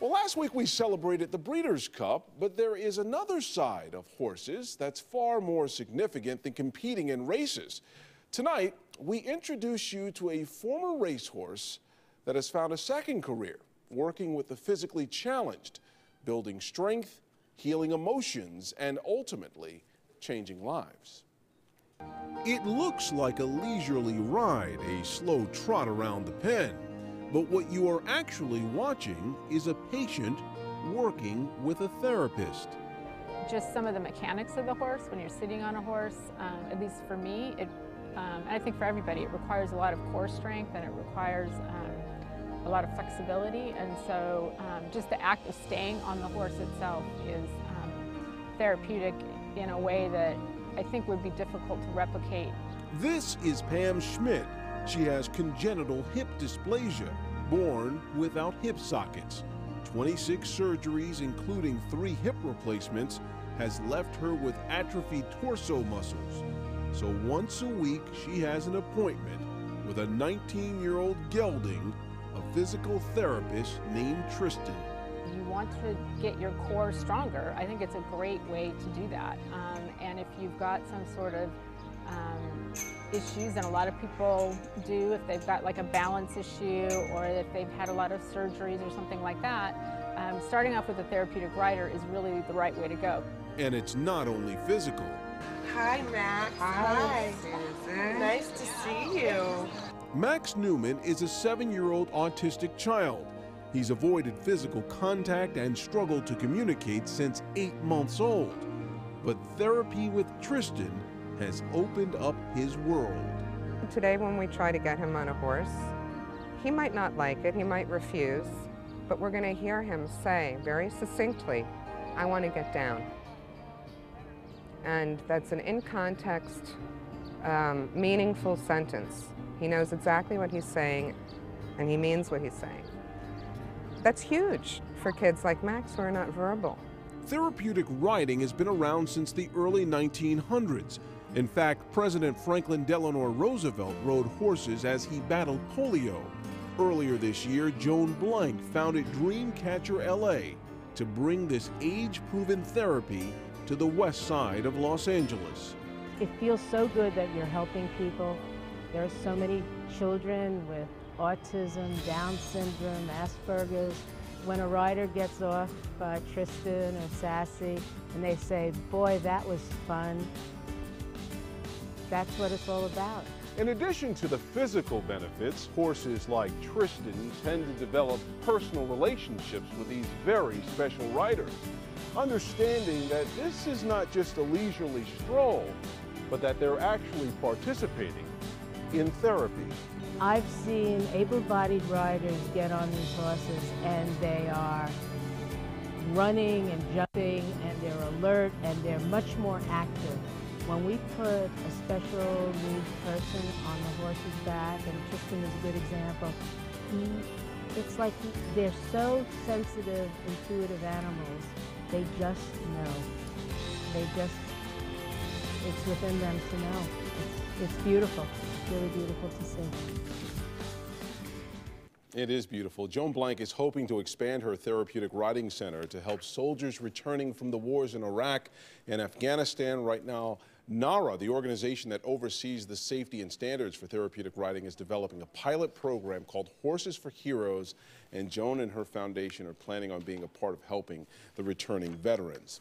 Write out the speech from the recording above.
Well, last week we celebrated the Breeders' Cup, but there is another side of horses that's far more significant than competing in races. Tonight, we introduce you to a former racehorse that has found a second career, working with the physically challenged, building strength, healing emotions, and ultimately changing lives. It looks like a leisurely ride, a slow trot around the pen. But what you are actually watching is a patient working with a therapist. Just some of the mechanics of the horse when you're sitting on a horse, at least for me, and I think for everybody, it requires a lot of core strength and it requires a lot of flexibility. And so just the act of staying on the horse itself is therapeutic in a way that I think would be difficult to replicate. This is Pam Schmidt. She has congenital hip dysplasia, born without hip sockets. 26 surgeries, including 3 hip replacements, has left her with atrophied torso muscles. So once a week, she has an appointment with a 19-year-old gelding, a physical therapist named Tristan. You want to get your core stronger. I think it's a great way to do that. And if you've got some sort of issues, and a lot of people do, if they've got like a balance issue or if they've had a lot of surgeries or something like that, starting off with a therapeutic rider is really the right way to go. And it's not only physical. Hi, Max. Hi, Susan. Nice to see you. Max Newman is a 7-year-old autistic child. He's avoided physical contact and struggled to communicate since 8 months old. But therapy with Tristan has opened up his world. Today when we try to get him on a horse, he might not like it, he might refuse, but we're going to hear him say very succinctly, "I want to get down." And that's an in-context, meaningful sentence. He knows exactly what he's saying, and he means what he's saying. That's huge for kids like Max who are not verbal. Therapeutic riding has been around since the early 1900s. In fact, President Franklin Delano Roosevelt rode horses as he battled polio. Earlier this year, Joan Blank founded Dreamcatcher LA to bring this age-proven therapy to the west side of Los Angeles. It feels so good that you're helping people. There are so many children with autism, Down syndrome, Asperger's. When a rider gets off Tristan or Sassy and they say, "Boy, that was fun," that's what it's all about. In addition to the physical benefits, horses like Tristan tend to develop personal relationships with these very special riders, understanding that this is not just a leisurely stroll, but that they're actually participating in therapy. I've seen able-bodied riders get on these horses and they are running and jumping and they're alert and they're much more active. When we put a special needs person on the horse's back, and Tristan is a good example, it's like they're so sensitive, intuitive animals, they just know. It's within them to know. It's beautiful. It's really beautiful to see. It is beautiful. Joan Blank is hoping to expand her Therapeutic Riding Center to help soldiers returning from the wars in Iraq and Afghanistan. Right now, NARA, the organization that oversees the safety and standards for therapeutic riding, is developing a pilot program called Horses for Heroes, and Joan and her foundation are planning on being a part of helping the returning veterans.